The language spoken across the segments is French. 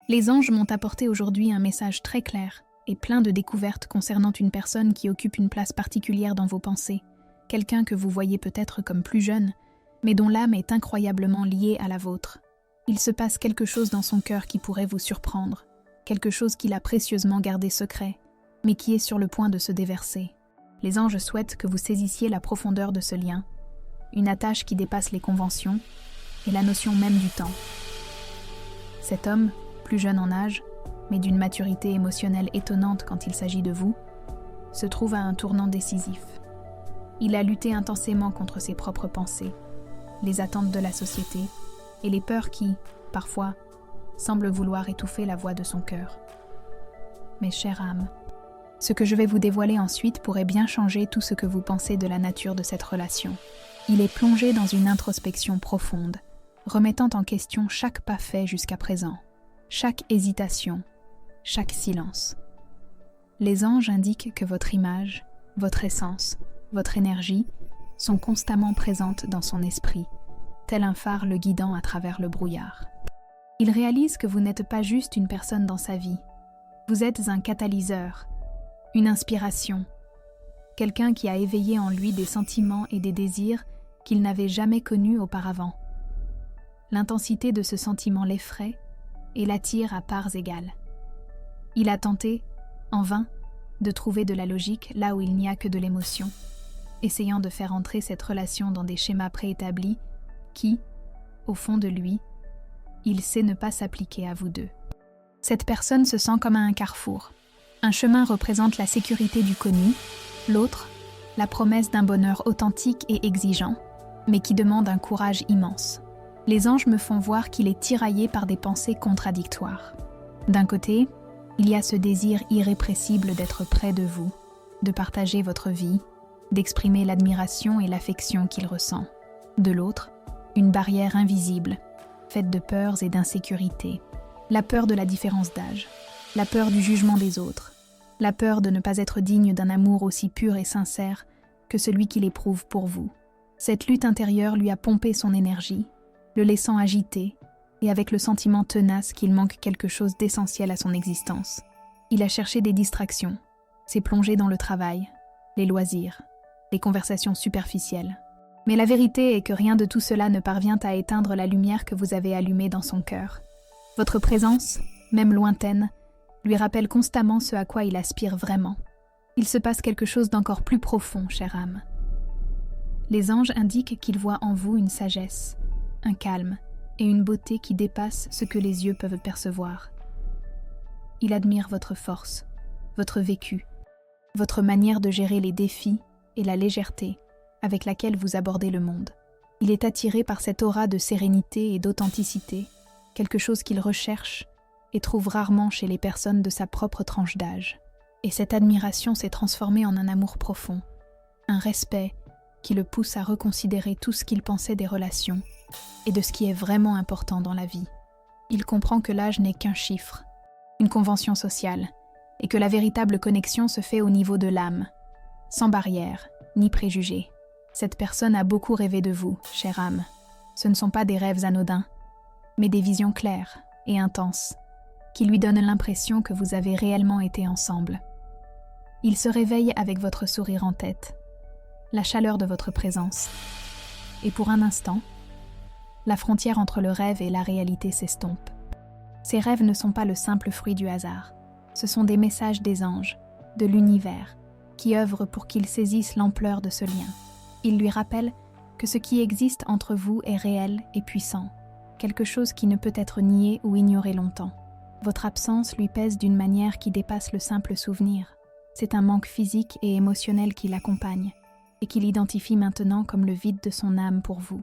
Les anges m'ont apporté aujourd'hui un message très clair et plein de découvertes concernant une personne qui occupe une place particulière dans vos pensées, quelqu'un que vous voyez peut-être comme plus jeune, mais dont l'âme est incroyablement liée à la vôtre. Il se passe quelque chose dans son cœur qui pourrait vous surprendre, quelque chose qu'il a précieusement gardé secret, mais qui est sur le point de se déverser. Les anges souhaitent que vous saisissiez la profondeur de ce lien, une attache qui dépasse les conventions et la notion même du temps. Cet homme, plus jeune en âge, mais d'une maturité émotionnelle étonnante quand il s'agit de vous, se trouve à un tournant décisif. Il a lutté intensément contre ses propres pensées, les attentes de la société et les peurs qui, parfois, semblent vouloir étouffer la voix de son cœur. Mes chères âmes, ce que je vais vous dévoiler ensuite pourrait bien changer tout ce que vous pensez de la nature de cette relation. Il est plongé dans une introspection profonde, remettant en question chaque pas fait jusqu'à présent, chaque hésitation, chaque silence. Les anges indiquent que votre image, votre essence, votre énergie sont constamment présentes dans son esprit, tel un phare le guidant à travers le brouillard. Il réalise que vous n'êtes pas juste une personne dans sa vie. Vous êtes un catalyseur, une inspiration, quelqu'un qui a éveillé en lui des sentiments et des désirs qu'il n'avait jamais connus auparavant. L'intensité de ce sentiment l'effraie et l'attire à parts égales. Il a tenté, en vain, de trouver de la logique là où il n'y a que de l'émotion, essayant de faire entrer cette relation dans des schémas préétablis qui, au fond de lui, il sait ne pas s'appliquer à vous deux. Cette personne se sent comme à un carrefour. Un chemin représente la sécurité du connu, l'autre, la promesse d'un bonheur authentique et exigeant, mais qui demande un courage immense. Les anges me font voir qu'il est tiraillé par des pensées contradictoires. D'un côté, il y a ce désir irrépressible d'être près de vous, de partager votre vie, d'exprimer l'admiration et l'affection qu'il ressent. De l'autre, une barrière invisible, faite de peurs et d'insécurité. La peur de la différence d'âge, la peur du jugement des autres, la peur de ne pas être digne d'un amour aussi pur et sincère que celui qu'il éprouve pour vous. Cette lutte intérieure lui a pompé son énergie, le laissant agité et avec le sentiment tenace qu'il manque quelque chose d'essentiel à son existence. Il a cherché des distractions, s'est plongé dans le travail, les loisirs, les conversations superficielles. Mais la vérité est que rien de tout cela ne parvient à éteindre la lumière que vous avez allumée dans son cœur. Votre présence, même lointaine, lui rappelle constamment ce à quoi il aspire vraiment. Il se passe quelque chose d'encore plus profond, chère âme. Les anges indiquent qu'ils voient en vous une sagesse, un calme et une beauté qui dépassent ce que les yeux peuvent percevoir. Il admire votre force, votre vécu, votre manière de gérer les défis et la légèreté avec laquelle vous abordez le monde. Il est attiré par cette aura de sérénité et d'authenticité, quelque chose qu'il recherche et trouve rarement chez les personnes de sa propre tranche d'âge. Et cette admiration s'est transformée en un amour profond, un respect qui le pousse à reconsidérer tout ce qu'il pensait des relations et de ce qui est vraiment important dans la vie. Il comprend que l'âge n'est qu'un chiffre, une convention sociale, et que la véritable connexion se fait au niveau de l'âme, sans barrière ni préjugés. Cette personne a beaucoup rêvé de vous, chère âme. Ce ne sont pas des rêves anodins, mais des visions claires et intenses, qui lui donnent l'impression que vous avez réellement été ensemble. Il se réveille avec votre sourire en tête, la chaleur de votre présence, et pour un instant, la frontière entre le rêve et la réalité s'estompe. Ces rêves ne sont pas le simple fruit du hasard, ce sont des messages des anges, de l'univers, qui œuvrent pour qu'il saisisse l'ampleur de ce lien. Il lui rappelle que ce qui existe entre vous est réel et puissant, quelque chose qui ne peut être nié ou ignoré longtemps. Votre absence lui pèse d'une manière qui dépasse le simple souvenir. C'est un manque physique et émotionnel qui l'accompagne, et qu'il identifie maintenant comme le vide de son âme pour vous.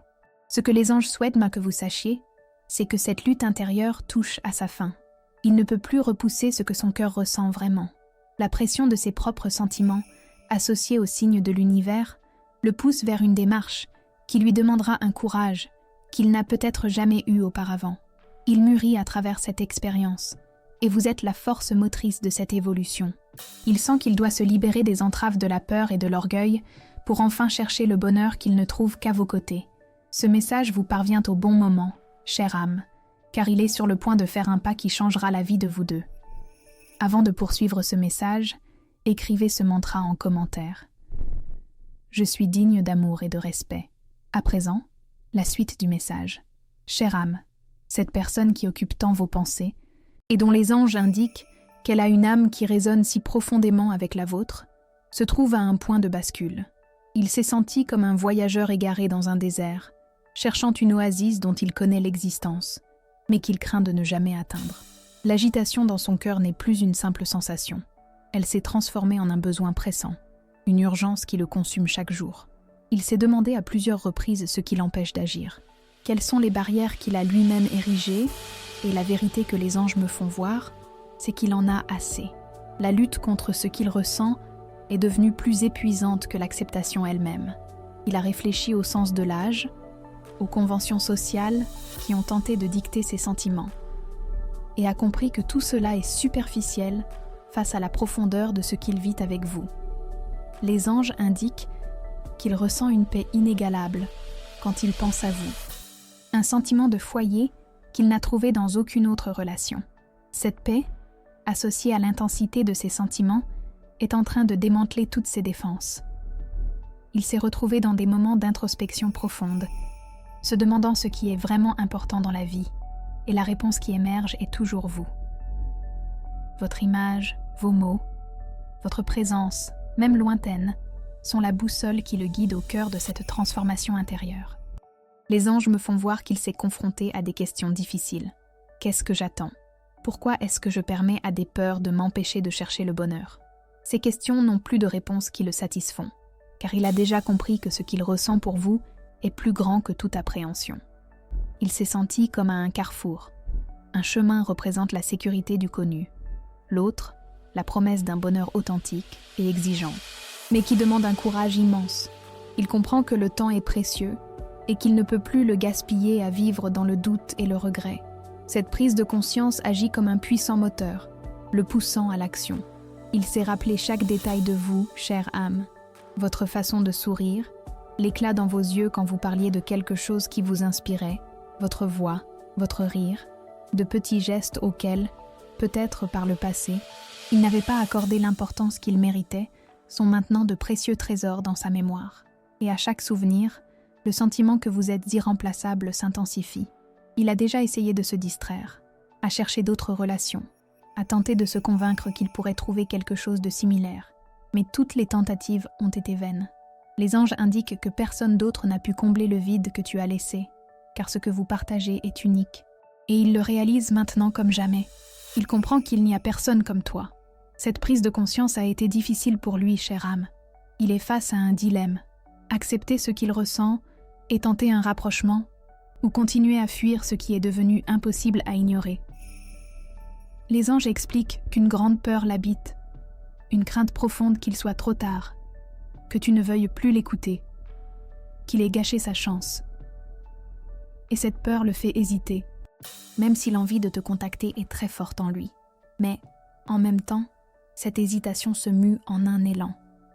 Ce que les anges souhaitent que vous sachiez, c'est que cette lutte intérieure touche à sa fin. Il ne peut plus repousser ce que son cœur ressent vraiment. La pression de ses propres sentiments, associée aux signes de l'univers, le pousse vers une démarche qui lui demandera un courage qu'il n'a peut-être jamais eu auparavant. Il mûrit à travers cette expérience, et vous êtes la force motrice de cette évolution. Il sent qu'il doit se libérer des entraves de la peur et de l'orgueil pour enfin chercher le bonheur qu'il ne trouve qu'à vos côtés. Ce message vous parvient au bon moment, chère âme, car il est sur le point de faire un pas qui changera la vie de vous deux. Avant de poursuivre ce message, écrivez ce mantra en commentaire. Je suis digne d'amour et de respect. À présent, la suite du message. Chère âme, cette personne qui occupe tant vos pensées, et dont les anges indiquent qu'elle a une âme qui résonne si profondément avec la vôtre, se trouve à un point de bascule. Il s'est senti comme un voyageur égaré dans un désert, cherchant une oasis dont il connaît l'existence, mais qu'il craint de ne jamais atteindre. L'agitation dans son cœur n'est plus une simple sensation. Elle s'est transformée en un besoin pressant, une urgence qui le consume chaque jour. Il s'est demandé à plusieurs reprises ce qui l'empêche d'agir. Quelles sont les barrières qu'il a lui-même érigées? Et la vérité que les anges me font voir, c'est qu'il en a assez. La lutte contre ce qu'il ressent est devenue plus épuisante que l'acceptation elle-même. Il a réfléchi au sens de l'âge, aux conventions sociales qui ont tenté de dicter ses sentiments, et a compris que tout cela est superficiel face à la profondeur de ce qu'il vit avec vous. Les anges indiquent qu'il ressent une paix inégalable quand il pense à vous, un sentiment de foyer qu'il n'a trouvé dans aucune autre relation. Cette paix, associée à l'intensité de ses sentiments, est en train de démanteler toutes ses défenses. Il s'est retrouvé dans des moments d'introspection profonde, se demandant ce qui est vraiment important dans la vie, et la réponse qui émerge est toujours vous. Votre image, vos mots, votre présence, même lointaine, sont la boussole qui le guide au cœur de cette transformation intérieure. Les anges me font voir qu'il s'est confronté à des questions difficiles. Qu'est-ce que j'attends? Pourquoi est-ce que je permets à des peurs de m'empêcher de chercher le bonheur? Ces questions n'ont plus de réponses qui le satisfont, car il a déjà compris que ce qu'il ressent pour vous est plus grand que toute appréhension. Il s'est senti comme à un carrefour. Un chemin représente la sécurité du connu, l'autre, la promesse d'un bonheur authentique et exigeant, mais qui demande un courage immense. Il comprend que le temps est précieux et qu'il ne peut plus le gaspiller à vivre dans le doute et le regret. Cette prise de conscience agit comme un puissant moteur, le poussant à l'action. Il s'est rappelé chaque détail de vous, chère âme. Votre façon de sourire, l'éclat dans vos yeux quand vous parliez de quelque chose qui vous inspirait, votre voix, votre rire, de petits gestes auxquels, peut-être par le passé, il n'avait pas accordé l'importance qu'il méritait, sont maintenant de précieux trésors dans sa mémoire. Et à chaque souvenir, le sentiment que vous êtes irremplaçable s'intensifie. Il a déjà essayé de se distraire, à chercher d'autres relations, à tenter de se convaincre qu'il pourrait trouver quelque chose de similaire. Mais toutes les tentatives ont été vaines. Les anges indiquent que personne d'autre n'a pu combler le vide que tu as laissé, car ce que vous partagez est unique. Et il le réalise maintenant comme jamais. Il comprend qu'il n'y a personne comme toi. Cette prise de conscience a été difficile pour lui, chère âme. Il est face à un dilemme. Accepter ce qu'il ressent et tenter un rapprochement, ou continuer à fuir ce qui est devenu impossible à ignorer. Les anges expliquent qu'une grande peur l'habite, une crainte profonde qu'il soit trop tard, que tu ne veuilles plus l'écouter, qu'il ait gâché sa chance. Et cette peur le fait hésiter, même si l'envie de te contacter est très forte en lui. Mais, en même temps, cette hésitation se mue en un élan,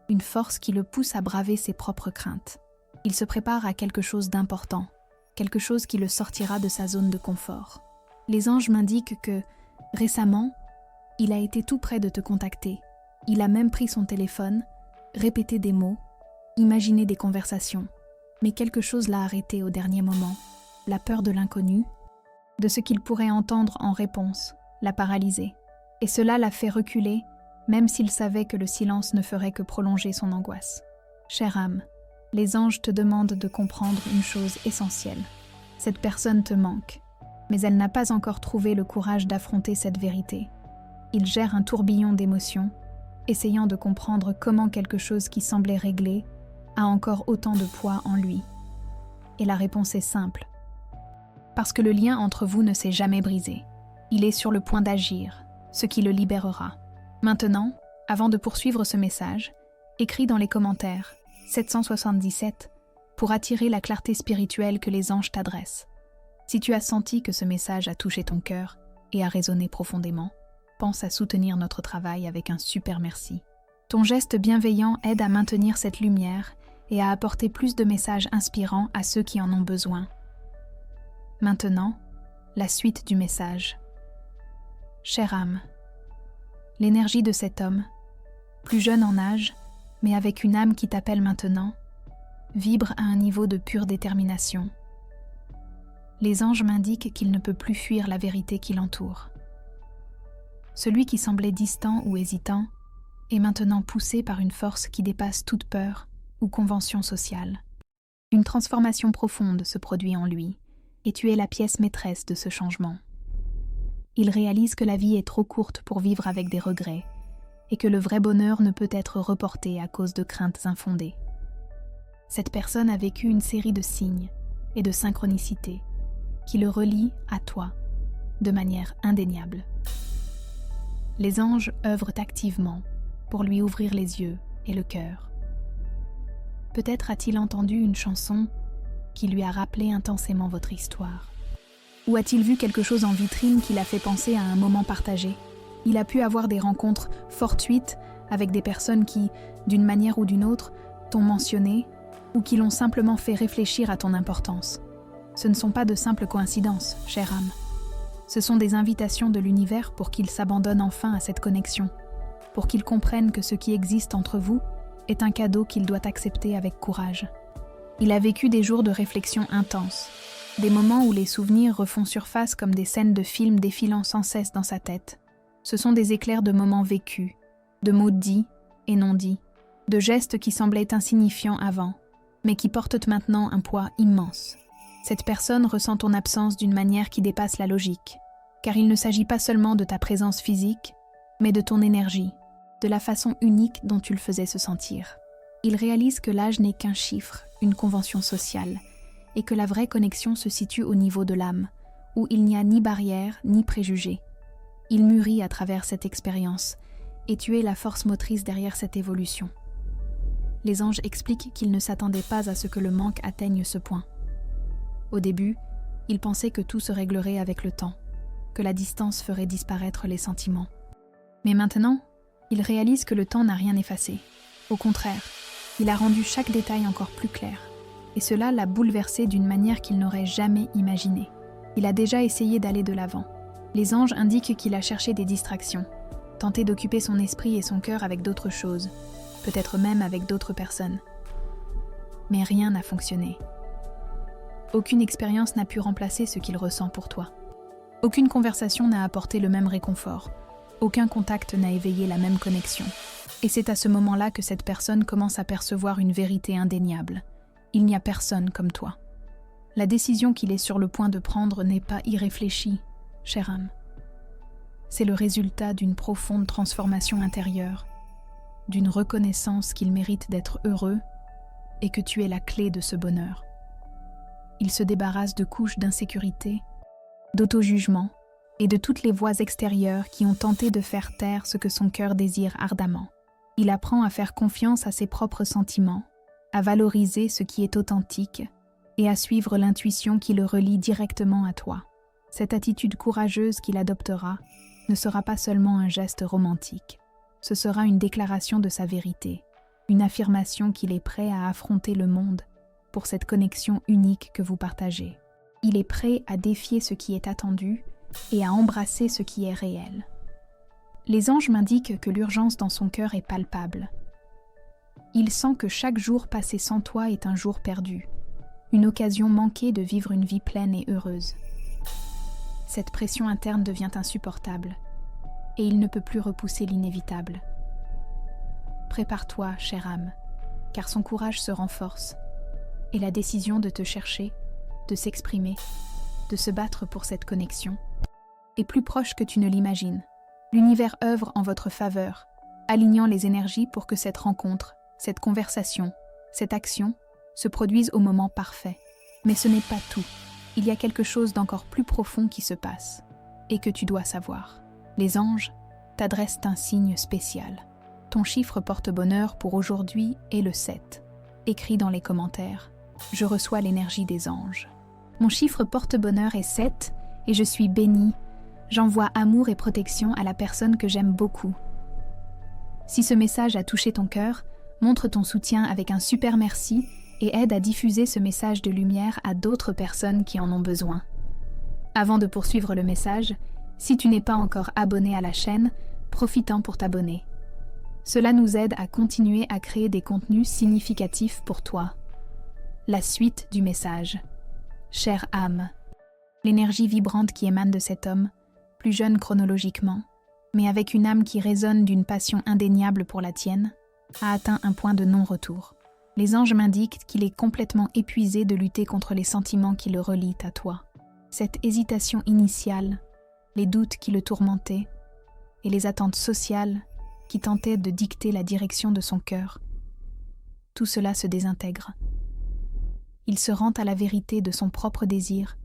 une force qui le pousse à braver ses propres craintes. Il se prépare à quelque chose d'important, quelque chose qui le sortira de sa zone de confort. Les anges m'indiquent que, récemment, il a été tout près de te contacter. Il a même pris son téléphone, répété des mots, imaginé des conversations. Mais quelque chose l'a arrêté au dernier moment. La peur de l'inconnu, de ce qu'il pourrait entendre en réponse, l'a paralysé. Et cela l'a fait reculer, même s'il savait que le silence ne ferait que prolonger son angoisse. Chère âme, les anges te demandent de comprendre une chose essentielle. Cette personne te manque, mais elle n'a pas encore trouvé le courage d'affronter cette vérité. Il gère un tourbillon d'émotions, essayant de comprendre comment quelque chose qui semblait réglé a encore autant de poids en lui. Et la réponse est simple. Parce que le lien entre vous ne s'est jamais brisé. Il est sur le point d'agir, ce qui le libérera. Maintenant, avant de poursuivre ce message, écris dans les commentaires 777 pour attirer la clarté spirituelle que les anges t'adressent. Si tu as senti que ce message a touché ton cœur et a résonné profondément, pense à soutenir notre travail avec un super merci. Ton geste bienveillant aide à maintenir cette lumière et à apporter plus de messages inspirants à ceux qui en ont besoin. Maintenant, La suite du message. Chère âme, l'énergie de cet homme, plus jeune en âge, mais avec une âme qui t'appelle maintenant, vibre à un niveau de pure détermination. Les anges m'indiquent qu'il ne peut plus fuir la vérité qui l'entoure. Celui qui semblait distant ou hésitant est maintenant poussé par une force qui dépasse toute peur ou convention sociale. Une transformation profonde se produit en lui, et tu es la pièce maîtresse de ce changement. Il réalise que la vie est trop courte pour vivre avec des regrets, et que le vrai bonheur ne peut être reporté à cause de craintes infondées. Cette personne a vécu une série de signes et de synchronicités qui le relient à toi de manière indéniable. Les anges œuvrent activement pour lui ouvrir les yeux et le cœur. Peut-être a-t-il entendu une chanson qui lui a rappelé intensément votre histoire. Ou a-t-il vu quelque chose en vitrine qui l'a fait penser à un moment partagé? Il a pu avoir des rencontres fortuites avec des personnes qui, d'une manière ou d'une autre, t'ont mentionné ou qui l'ont simplement fait réfléchir à ton importance. Ce ne sont pas de simples coïncidences, chère âme. Ce sont des invitations de l'univers pour qu'il s'abandonne enfin à cette connexion, pour qu'il comprenne que ce qui existe entre vous est un cadeau qu'il doit accepter avec courage. Il a vécu des jours de réflexion intense, des moments où les souvenirs refont surface comme des scènes de films défilant sans cesse dans sa tête. Ce sont des éclairs de moments vécus, de mots dits et non dits, de gestes qui semblaient insignifiants avant, mais qui portent maintenant un poids immense. Cette personne ressent ton absence d'une manière qui dépasse la logique, car il ne s'agit pas seulement de ta présence physique, mais de ton énergie, de la façon unique dont tu le faisais se sentir. Il réalise que l'âge n'est qu'un chiffre, une convention sociale, et que la vraie connexion se situe au niveau de l'âme, où il n'y a ni barrière ni préjugés. Il mûrit à travers cette expérience, et tu es la force motrice derrière cette évolution. Les anges expliquent qu'ils ne s'attendaient pas à ce que le manque atteigne ce point. Au début, ils pensaient que tout se réglerait avec le temps, que la distance ferait disparaître les sentiments. Mais maintenant, ils réalisent que le temps n'a rien effacé. Au contraire, il a rendu chaque détail encore plus clair, et cela l'a bouleversé d'une manière qu'il n'aurait jamais imaginée. Il a déjà essayé d'aller de l'avant. Les anges indiquent qu'il a cherché des distractions, tenté d'occuper son esprit et son cœur avec d'autres choses, peut-être même avec d'autres personnes. Mais rien n'a fonctionné. Aucune expérience n'a pu remplacer ce qu'il ressent pour toi. Aucune conversation n'a apporté le même réconfort. Aucun contact n'a éveillé la même connexion. Et c'est à ce moment-là que cette personne commence à percevoir une vérité indéniable. Il n'y a personne comme toi. La décision qu'il est sur le point de prendre n'est pas irréfléchie, chère âme. C'est le résultat d'une profonde transformation intérieure, d'une reconnaissance qu'il mérite d'être heureux et que tu es la clé de ce bonheur. Il se débarrasse de couches d'insécurité, d'auto-jugement et de toutes les voix extérieures qui ont tenté de faire taire ce que son cœur désire ardemment. Il apprend à faire confiance à ses propres sentiments, à valoriser ce qui est authentique et à suivre l'intuition qui le relie directement à toi. Cette attitude courageuse qu'il adoptera ne sera pas seulement un geste romantique. Ce sera une déclaration de sa vérité, une affirmation qu'il est prêt à affronter le monde pour cette connexion unique que vous partagez. Il est prêt à défier ce qui est attendu et à embrasser ce qui est réel. Les anges m'indiquent que l'urgence dans son cœur est palpable. Il sent que chaque jour passé sans toi est un jour perdu, une occasion manquée de vivre une vie pleine et heureuse. Cette pression interne devient insupportable, et il ne peut plus repousser l'inévitable. Prépare-toi, chère âme, car son courage se renforce, et la décision de te chercher, de s'exprimer, de se battre pour cette connexion, est plus proche que tu ne l'imagines. L'univers œuvre en votre faveur, alignant les énergies pour que cette rencontre, cette conversation, cette action se produisent au moment parfait. Mais ce n'est pas tout. Il y a quelque chose d'encore plus profond qui se passe, et que tu dois savoir. Les anges t'adressent un signe spécial. Ton chiffre porte-bonheur pour aujourd'hui est le 7. Écris dans les commentaires. Je reçois l'énergie des anges. Mon chiffre porte-bonheur est 7 et je suis bénie. J'envoie amour et protection à la personne que j'aime beaucoup. Si ce message a touché ton cœur, montre ton soutien avec un super merci et aide à diffuser ce message de lumière à d'autres personnes qui en ont besoin. Avant de poursuivre le message, si tu n'es pas encore abonné à la chaîne, profite-en pour t'abonner. Cela nous aide à continuer à créer des contenus significatifs pour toi. La suite du message. Chère âme, l'énergie vibrante qui émane de cet homme, plus jeune chronologiquement, mais avec une âme qui résonne d'une passion indéniable pour la tienne, a atteint un point de non-retour. Les anges m'indiquent qu'il est complètement épuisé de lutter contre les sentiments qui le relient à toi. Cette hésitation initiale, les doutes qui le tourmentaient, et les attentes sociales qui tentaient de dicter la direction de son cœur, tout cela se désintègre. Il se rend à la vérité de son propre désir,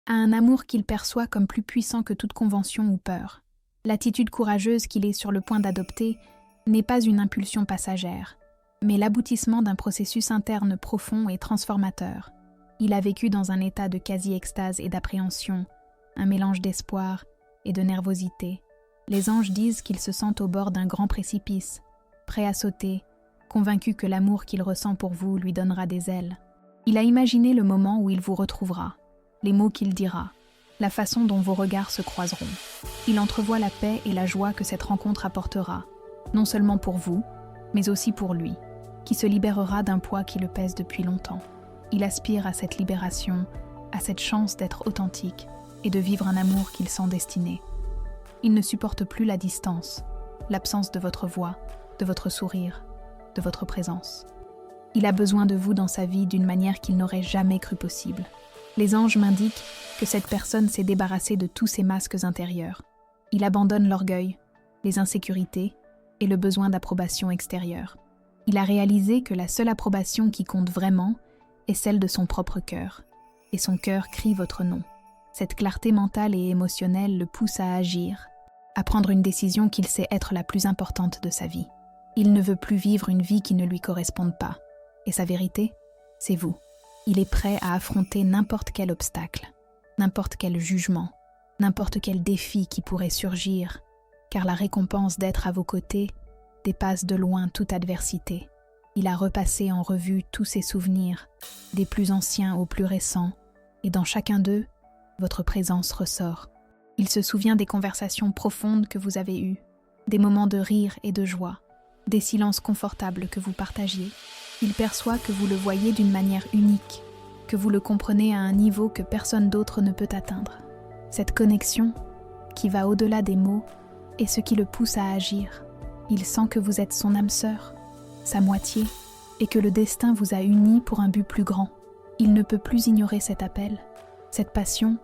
à un amour qu'il perçoit comme plus puissant que toute convention ou peur. L'attitude courageuse qu'il est sur le point d'adopter n'est pas une impulsion passagère, mais l'aboutissement d'un processus interne profond et transformateur. Il a vécu dans un état de quasi-extase et d'appréhension, un mélange d'espoir et de nervosité. Les anges disent qu'il se sent au bord d'un grand précipice, prêt à sauter, convaincu que l'amour qu'il ressent pour vous lui donnera des ailes. Il a imaginé le moment où il vous retrouvera, les mots qu'il dira, la façon dont vos regards se croiseront. Il entrevoit la paix et la joie que cette rencontre apportera, non seulement pour vous, mais aussi pour lui, qui se libérera d'un poids qui le pèse depuis longtemps. Il aspire à cette libération, à cette chance d'être authentique et de vivre un amour qu'il sent destiné. Il ne supporte plus la distance, l'absence de votre voix, de votre sourire, de votre présence. Il a besoin de vous dans sa vie d'une manière qu'il n'aurait jamais cru possible. Les anges m'indiquent que cette personne s'est débarrassée de tous ses masques intérieurs. Il abandonne l'orgueil, les insécurités et le besoin d'approbation extérieure. Il a réalisé que la seule approbation qui compte vraiment est celle de son propre cœur, et son cœur crie votre nom. Cette clarté mentale et émotionnelle le pousse à agir, à prendre une décision qu'il sait être la plus importante de sa vie. Il ne veut plus vivre une vie qui ne lui corresponde pas. Et sa vérité, c'est vous. Il est prêt à affronter n'importe quel obstacle, n'importe quel jugement, n'importe quel défi qui pourrait surgir, car la récompense d'être à vos côtés dépasse de loin toute adversité. Il a repassé en revue tous ses souvenirs, des plus anciens aux plus récents, et dans chacun d'eux, votre présence ressort. Il se souvient des conversations profondes que vous avez eues, des moments de rire et de joie, des silences confortables que vous partagiez. Il perçoit que vous le voyez d'une manière unique, que vous le comprenez à un niveau que personne d'autre ne peut atteindre. Cette connexion, qui va au-delà des mots, est ce qui le pousse à agir. Il sent que vous êtes son âme sœur, sa moitié, et que le destin vous a unis pour un but plus grand. Il ne peut plus ignorer cet appel, cette passion,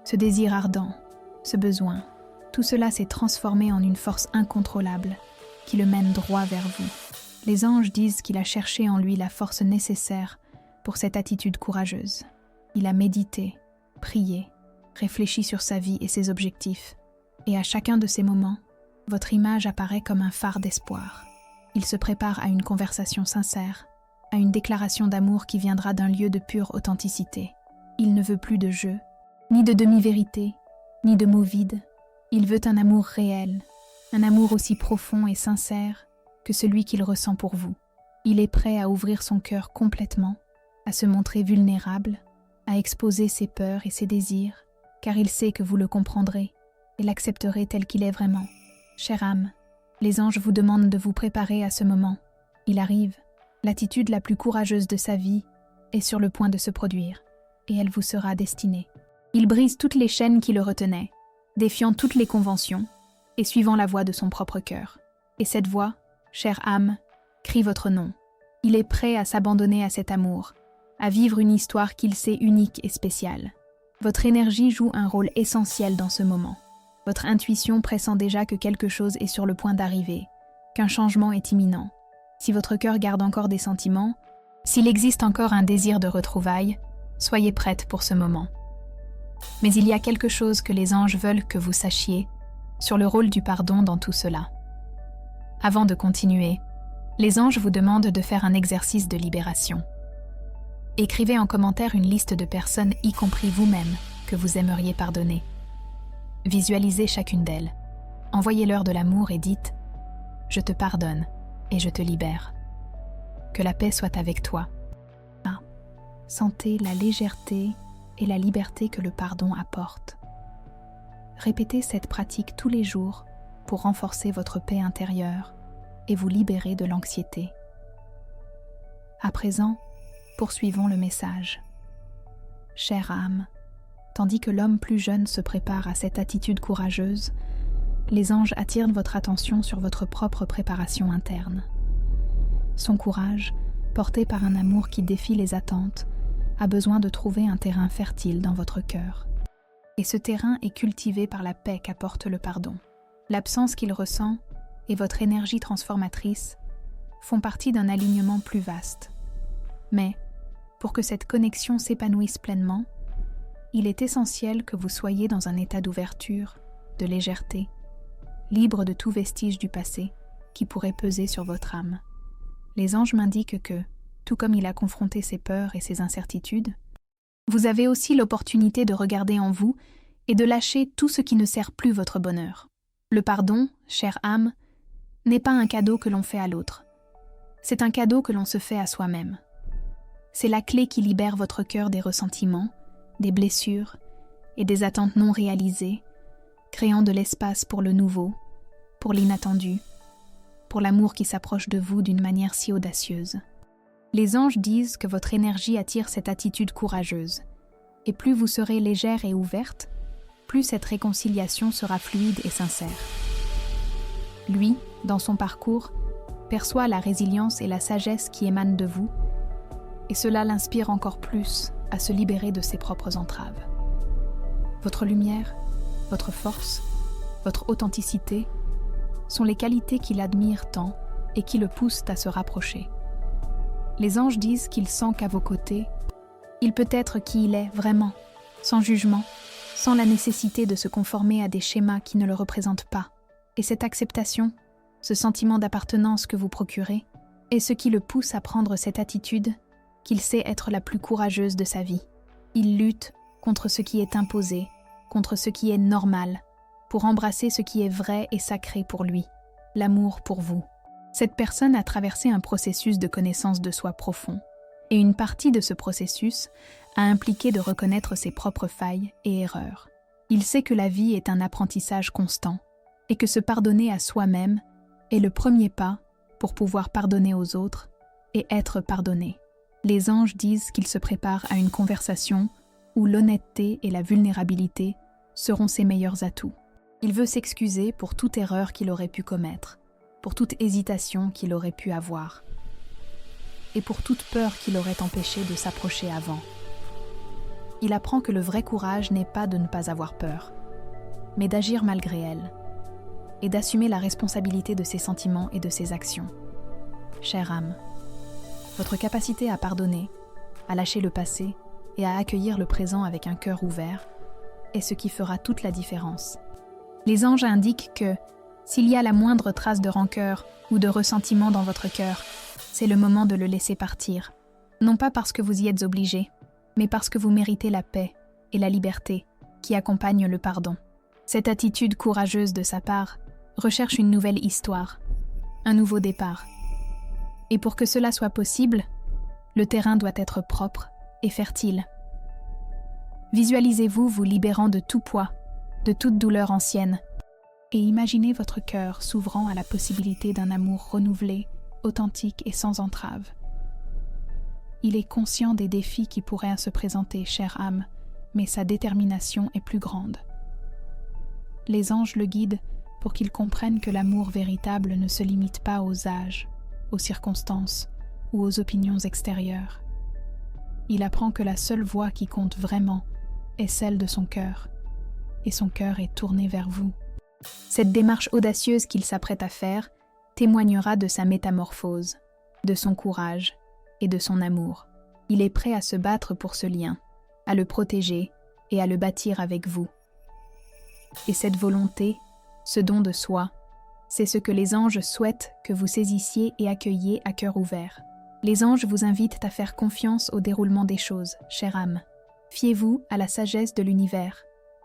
ce désir ardent, ce besoin. Tout cela s'est transformé en une force incontrôlable qui le mène droit vers vous. Les anges disent qu'il a cherché en lui la force nécessaire pour cette attitude courageuse. Il a médité, prié, réfléchi sur sa vie et ses objectifs. Et à chacun de ces moments, votre image apparaît comme un phare d'espoir. Il se prépare à une conversation sincère, à une déclaration d'amour qui viendra d'un lieu de pure authenticité. Il ne veut plus de jeu, ni de demi-vérité, ni de mots vides. Il veut un amour réel, un amour aussi profond et sincère que celui qu'il ressent pour vous. Il est prêt à ouvrir son cœur complètement, à se montrer vulnérable, à exposer ses peurs et ses désirs, car il sait que vous le comprendrez et l'accepterez tel qu'il est vraiment. Chère âme, les anges vous demandent de vous préparer à ce moment. Il arrive, l'attitude la plus courageuse de sa vie est sur le point de se produire, et elle vous sera destinée. Il brise toutes les chaînes qui le retenaient, défiant toutes les conventions et suivant la voix de son propre cœur. Et cette voix, chère âme, crie votre nom. Il est prêt à s'abandonner à cet amour, à vivre une histoire qu'il sait unique et spéciale. Votre énergie joue un rôle essentiel dans ce moment. Votre intuition pressent déjà que quelque chose est sur le point d'arriver, qu'un changement est imminent. Si votre cœur garde encore des sentiments, s'il existe encore un désir de retrouvailles, soyez prête pour ce moment. Mais il y a quelque chose que les anges veulent que vous sachiez sur le rôle du pardon dans tout cela. Avant de continuer, les anges vous demandent de faire un exercice de libération. Écrivez en commentaire une liste de personnes, y compris vous-même, que vous aimeriez pardonner. Visualisez chacune d'elles. Envoyez-leur de l'amour et dites « Je te pardonne et je te libère. Que la paix soit avec toi. » Sentez la légèreté et la liberté que le pardon apporte. Répétez cette pratique tous les jours pour renforcer votre paix intérieure et vous libérer de l'anxiété. À présent, poursuivons le message. Chère âme, tandis que l'homme plus jeune se prépare à cette attitude courageuse, les anges attirent votre attention sur votre propre préparation interne. Son courage, porté par un amour qui défie les attentes, a besoin de trouver un terrain fertile dans votre cœur. Et ce terrain est cultivé par la paix qu'apporte le pardon. L'absence qu'il ressent et votre énergie transformatrice font partie d'un alignement plus vaste. Mais, pour que cette connexion s'épanouisse pleinement, il est essentiel que vous soyez dans un état d'ouverture, de légèreté, libre de tout vestige du passé qui pourrait peser sur votre âme. Les anges m'indiquent que, tout comme il a confronté ses peurs et ses incertitudes, vous avez aussi l'opportunité de regarder en vous et de lâcher tout ce qui ne sert plus votre bonheur. Le pardon, chère âme, n'est pas un cadeau que l'on fait à l'autre. C'est un cadeau que l'on se fait à soi-même. C'est la clé qui libère votre cœur des ressentiments, des blessures et des attentes non réalisées, créant de l'espace pour le nouveau, pour l'inattendu, pour l'amour qui s'approche de vous d'une manière si audacieuse. Les anges disent que votre énergie attire cette attitude courageuse, et plus vous serez légère et ouverte, plus cette réconciliation sera fluide et sincère. Lui, dans son parcours, perçoit la résilience et la sagesse qui émanent de vous, et cela l'inspire encore plus à se libérer de ses propres entraves. Votre lumière, votre force, votre authenticité sont les qualités qu'il admire tant et qui le poussent à se rapprocher. Les anges disent qu'il sent qu'à vos côtés, il peut être qui il est vraiment, sans jugement, sans la nécessité de se conformer à des schémas qui ne le représentent pas. Et cette acceptation, ce sentiment d'appartenance que vous procurez, est ce qui le pousse à prendre cette attitude qu'il sait être la plus courageuse de sa vie. Il lutte contre ce qui est imposé, contre ce qui est normal, pour embrasser ce qui est vrai et sacré pour lui, l'amour pour vous. Cette personne a traversé un processus de connaissance de soi profond, et une partie de ce processus a impliqué de reconnaître ses propres failles et erreurs. Il sait que la vie est un apprentissage constant, et que se pardonner à soi-même est le premier pas pour pouvoir pardonner aux autres et être pardonné. Les anges disent qu'ils se préparent à une conversation où l'honnêteté et la vulnérabilité seront ses meilleurs atouts. Il veut s'excuser pour toute erreur qu'il aurait pu commettre, pour toute hésitation qu'il aurait pu avoir, et pour toute peur qui l'aurait empêché de s'approcher avant. Il apprend que le vrai courage n'est pas de ne pas avoir peur, mais d'agir malgré elle, et d'assumer la responsabilité de ses sentiments et de ses actions. Chère âme, votre capacité à pardonner, à lâcher le passé et à accueillir le présent avec un cœur ouvert est ce qui fera toute la différence. Les anges indiquent que, s'il y a la moindre trace de rancœur ou de ressentiment dans votre cœur, c'est le moment de le laisser partir. Non pas parce que vous y êtes obligé, mais parce que vous méritez la paix et la liberté qui accompagnent le pardon. Cette attitude courageuse de sa part recherche une nouvelle histoire, un nouveau départ. Et pour que cela soit possible, le terrain doit être propre et fertile. Visualisez-vous vous libérant de tout poids, de toute douleur ancienne, et imaginez votre cœur s'ouvrant à la possibilité d'un amour renouvelé, authentique et sans entrave. Il est conscient des défis qui pourraient se présenter, chère âme, mais sa détermination est plus grande. Les anges le guident pour qu'il comprenne que l'amour véritable ne se limite pas aux âges, aux circonstances ou aux opinions extérieures. Il apprend que la seule voix qui compte vraiment est celle de son cœur, et son cœur est tourné vers vous. Cette démarche audacieuse qu'il s'apprête à faire témoignera de sa métamorphose, de son courage et de son amour. Il est prêt à se battre pour ce lien, à le protéger et à le bâtir avec vous. Et cette volonté, ce don de soi, c'est ce que les anges souhaitent que vous saisissiez et accueilliez à cœur ouvert. Les anges vous invitent à faire confiance au déroulement des choses, chère âme. Fiez-vous à la sagesse de l'univers,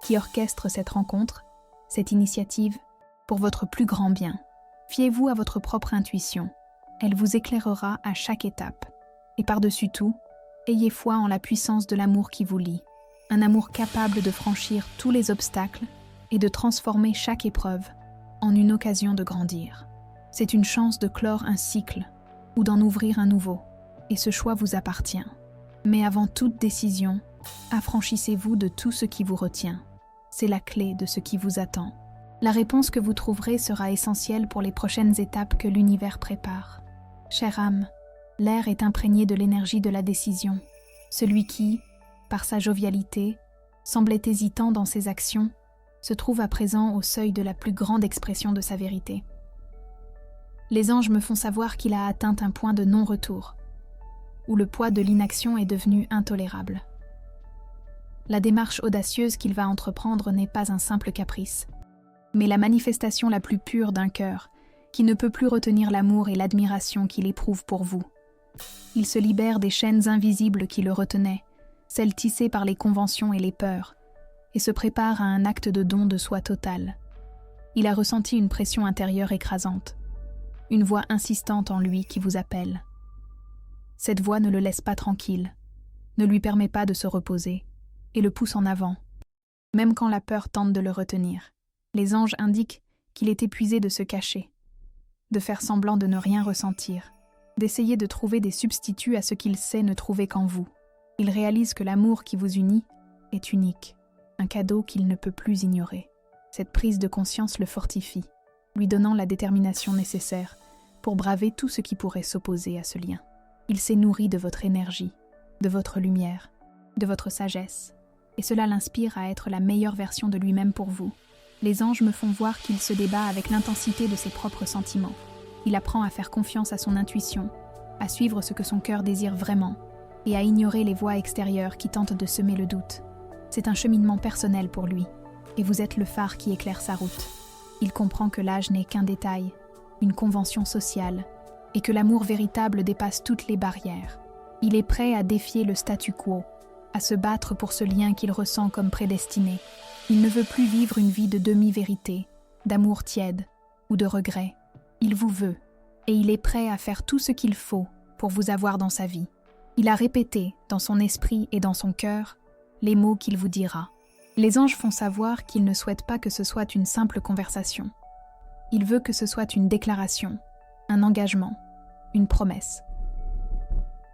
qui orchestre cette rencontre, cette initiative, pour votre plus grand bien. Fiez-vous à votre propre intuition. Elle vous éclairera à chaque étape. Et par-dessus tout, ayez foi en la puissance de l'amour qui vous lie. Un amour capable de franchir tous les obstacles et de transformer chaque épreuve en une occasion de grandir. C'est une chance de clore un cycle ou d'en ouvrir un nouveau, et ce choix vous appartient. Mais avant toute décision, affranchissez-vous de tout ce qui vous retient. C'est la clé de ce qui vous attend. La réponse que vous trouverez sera essentielle pour les prochaines étapes que l'univers prépare. Chère âme, l'air est imprégné de l'énergie de la décision. Celui qui, par sa jovialité, semblait hésitant dans ses actions, se trouve à présent au seuil de la plus grande expression de sa vérité. Les anges me font savoir qu'il a atteint un point de non-retour, où le poids de l'inaction est devenu intolérable. La démarche audacieuse qu'il va entreprendre n'est pas un simple caprice, mais la manifestation la plus pure d'un cœur qui ne peut plus retenir l'amour et l'admiration qu'il éprouve pour vous. Il se libère des chaînes invisibles qui le retenaient, celles tissées par les conventions et les peurs, et se prépare à un acte de don de soi total. Il a ressenti une pression intérieure écrasante, une voix insistante en lui qui vous appelle. Cette voix ne le laisse pas tranquille, ne lui permet pas de se reposer, et le pousse en avant, même quand la peur tente de le retenir. Les anges indiquent qu'il est épuisé de se cacher, de faire semblant de ne rien ressentir, d'essayer de trouver des substituts à ce qu'il sait ne trouver qu'en vous. Il réalise que l'amour qui vous unit est unique, un cadeau qu'il ne peut plus ignorer. Cette prise de conscience le fortifie, lui donnant la détermination nécessaire pour braver tout ce qui pourrait s'opposer à ce lien. Il s'est nourri de votre énergie, de votre lumière, de votre sagesse, et cela l'inspire à être la meilleure version de lui-même pour vous. Les anges me font voir qu'il se débat avec l'intensité de ses propres sentiments. Il apprend à faire confiance à son intuition, à suivre ce que son cœur désire vraiment, et à ignorer les voix extérieures qui tentent de semer le doute. C'est un cheminement personnel pour lui, et vous êtes le phare qui éclaire sa route. Il comprend que l'âge n'est qu'un détail, une convention sociale, et que l'amour véritable dépasse toutes les barrières. Il est prêt à défier le statu quo, à se battre pour ce lien qu'il ressent comme prédestiné. Il ne veut plus vivre une vie de demi-vérité, d'amour tiède ou de regret. Il vous veut, et il est prêt à faire tout ce qu'il faut pour vous avoir dans sa vie. Il a répété, dans son esprit et dans son cœur, les mots qu'il vous dira. Les anges font savoir qu'il ne souhaite pas que ce soit une simple conversation. Il veut que ce soit une déclaration, un engagement, une promesse.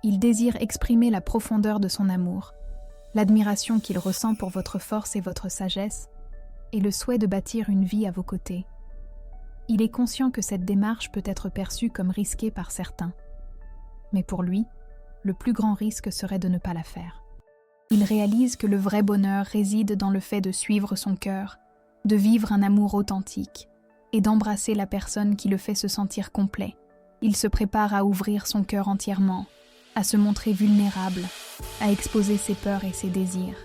Il désire exprimer la profondeur de son amour, l'admiration qu'il ressent pour votre force et votre sagesse, et le souhait de bâtir une vie à vos côtés. Il est conscient que cette démarche peut être perçue comme risquée par certains. Mais pour lui, le plus grand risque serait de ne pas la faire. Il réalise que le vrai bonheur réside dans le fait de suivre son cœur, de vivre un amour authentique et d'embrasser la personne qui le fait se sentir complet. Il se prépare à ouvrir son cœur entièrement, à se montrer vulnérable, à exposer ses peurs et ses désirs,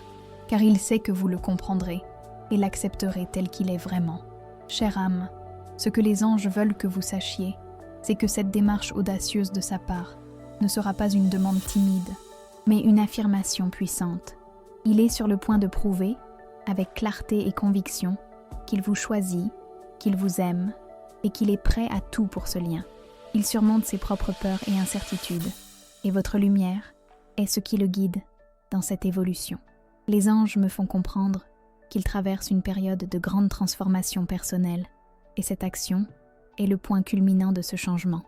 car il sait que vous le comprendrez et l'accepterez tel qu'il est vraiment. Chère âme, ce que les anges veulent que vous sachiez, c'est que cette démarche audacieuse de sa part ne sera pas une demande timide, mais une affirmation puissante. Il est sur le point de prouver, avec clarté et conviction, qu'il vous choisit, qu'il vous aime et qu'il est prêt à tout pour ce lien. Il surmonte ses propres peurs et incertitudes, et votre lumière est ce qui le guide dans cette évolution. Les anges me font comprendre qu'il traverse une période de grande transformation personnelle, et cette action est le point culminant de ce changement.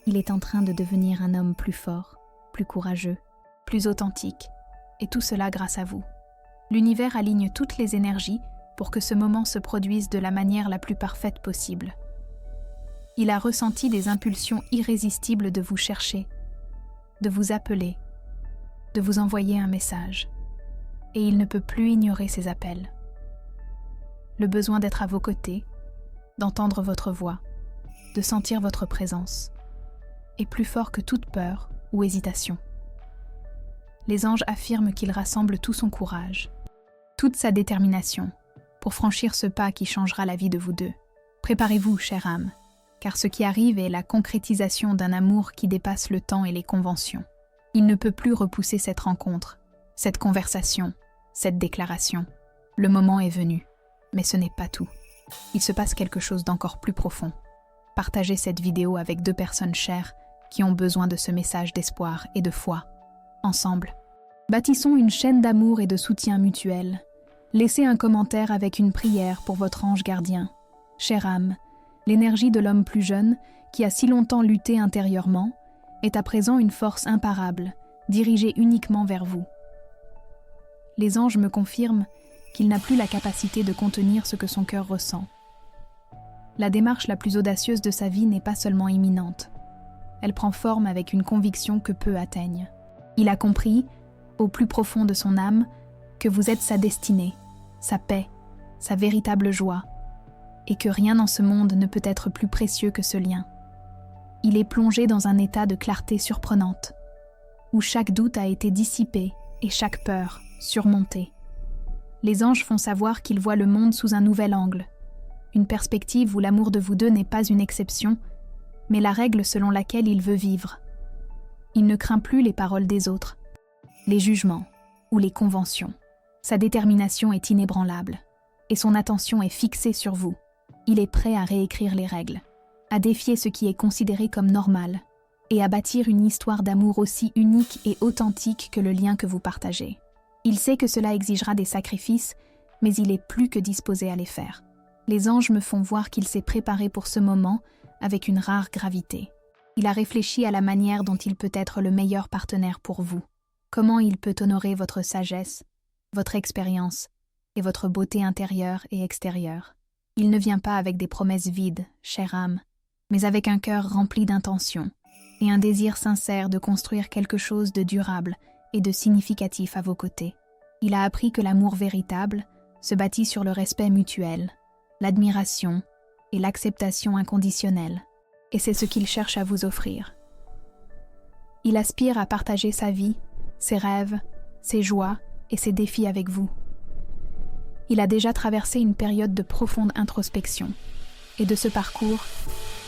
Il est en train de devenir un homme plus fort, plus courageux, plus authentique, et tout cela grâce à vous. L'univers aligne toutes les énergies pour que ce moment se produise de la manière la plus parfaite possible. Il a ressenti des impulsions irrésistibles de vous chercher, de vous appeler, de vous envoyer un message, et il ne peut plus ignorer ces appels. Le besoin d'être à vos côtés, d'entendre votre voix, de sentir votre présence, est plus fort que toute peur ou hésitation. Les anges affirment qu'il rassemble tout son courage, toute sa détermination, pour franchir ce pas qui changera la vie de vous deux. Préparez-vous, chère âme, car ce qui arrive est la concrétisation d'un amour qui dépasse le temps et les conventions. Il ne peut plus repousser cette rencontre, cette conversation, cette déclaration. Le moment est venu, mais ce n'est pas tout. Il se passe quelque chose d'encore plus profond. Partagez cette vidéo avec 2 personnes chères qui ont besoin de ce message d'espoir et de foi. Ensemble, bâtissons une chaîne d'amour et de soutien mutuel, Laissez un commentaire avec une prière pour votre ange gardien. Chère âme, l'énergie de l'homme plus jeune, qui a si longtemps lutté intérieurement, est à présent une force imparable, dirigée uniquement vers vous. Les anges me confirment qu'il n'a plus la capacité de contenir ce que son cœur ressent. La démarche la plus audacieuse de sa vie n'est pas seulement imminente. Elle prend forme avec une conviction que peu atteignent. Il a compris, au plus profond de son âme, que vous êtes sa destinée, sa paix, sa véritable joie, et que rien dans ce monde ne peut être plus précieux que ce lien. Il est plongé dans un état de clarté surprenante, où chaque doute a été dissipé et chaque peur surmontée. Les anges font savoir qu'ils voient le monde sous un nouvel angle, une perspective où l'amour de vous deux n'est pas une exception, mais la règle selon laquelle il veut vivre. Il ne craint plus les paroles des autres, les jugements ou les conventions. Sa détermination est inébranlable, et son attention est fixée sur vous. Il est prêt à réécrire les règles, à défier ce qui est considéré comme normal, et à bâtir une histoire d'amour aussi unique et authentique que le lien que vous partagez. Il sait que cela exigera des sacrifices, mais il est plus que disposé à les faire. Les anges me font voir qu'il s'est préparé pour ce moment avec une rare gravité. Il a réfléchi à la manière dont il peut être le meilleur partenaire pour vous, comment il peut honorer votre sagesse, votre expérience et votre beauté intérieure et extérieure. Il ne vient pas avec des promesses vides, chère âme, mais avec un cœur rempli d'intention et un désir sincère de construire quelque chose de durable et de significatif à vos côtés. Il a appris que l'amour véritable se bâtit sur le respect mutuel, l'admiration et l'acceptation inconditionnelle, et c'est ce qu'il cherche à vous offrir. Il aspire à partager sa vie, ses rêves, ses joies et ses défis avec vous. Il a déjà traversé une période de profonde introspection, et de ce parcours,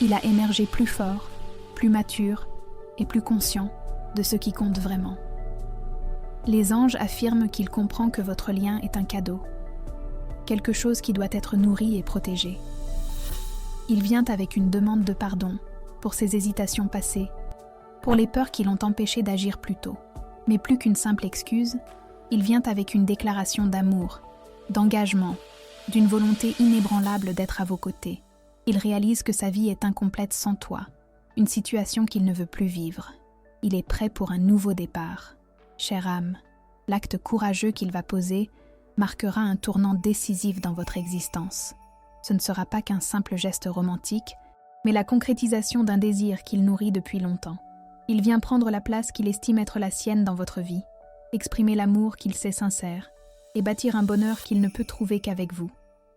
il a émergé plus fort, plus mature et plus conscient de ce qui compte vraiment. Les anges affirment qu'il comprend que votre lien est un cadeau, quelque chose qui doit être nourri et protégé. Il vient avec une demande de pardon pour ses hésitations passées, pour les peurs qui l'ont empêché d'agir plus tôt. Mais plus qu'une simple excuse, il vient avec une déclaration d'amour, d'engagement, d'une volonté inébranlable d'être à vos côtés. Il réalise que sa vie est incomplète sans toi, une situation qu'il ne veut plus vivre. Il est prêt pour un nouveau départ. Chère âme, l'acte courageux qu'il va poser marquera un tournant décisif dans votre existence. Ce ne sera pas qu'un simple geste romantique, mais la concrétisation d'un désir qu'il nourrit depuis longtemps. Il vient prendre la place qu'il estime être la sienne dans votre vie, exprimer l'amour qu'il sait sincère, et bâtir un bonheur qu'il ne peut trouver qu'avec vous.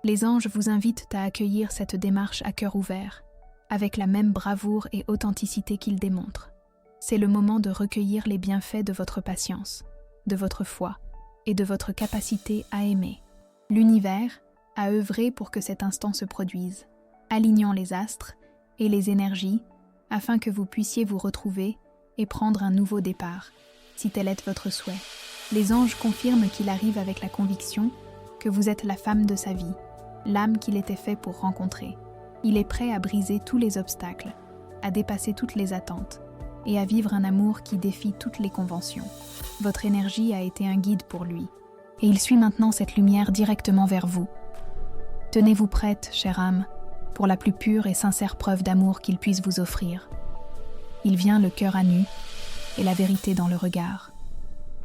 Les anges vous invitent à accueillir cette démarche à cœur ouvert, avec la même bravoure et authenticité qu'il démontre. C'est le moment de recueillir les bienfaits de votre patience, de votre foi et de votre capacité à aimer. L'univers a œuvré pour que cet instant se produise, alignant les astres et les énergies afin que vous puissiez vous retrouver et prendre un nouveau départ, si tel est votre souhait. Les anges confirment qu'il arrive avec la conviction que vous êtes la femme de sa vie, l'âme qu'il était fait pour rencontrer. Il est prêt à briser tous les obstacles, à dépasser toutes les attentes et à vivre un amour qui défie toutes les conventions. Votre énergie a été un guide pour lui, et il suit maintenant cette lumière directement vers vous. Tenez-vous prête, chère âme, pour la plus pure et sincère preuve d'amour qu'il puisse vous offrir. Il vient le cœur à nu et la vérité dans le regard.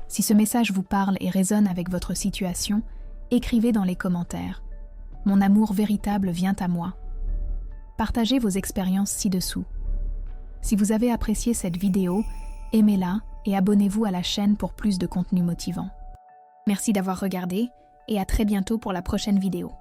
Si ce message vous parle et résonne avec votre situation, écrivez dans les commentaires « Mon amour véritable vient à moi ». Partagez vos expériences ci-dessous. Si vous avez apprécié cette vidéo, aimez-la et abonnez-vous à la chaîne pour plus de contenu motivant. Merci d'avoir regardé et à très bientôt pour la prochaine vidéo.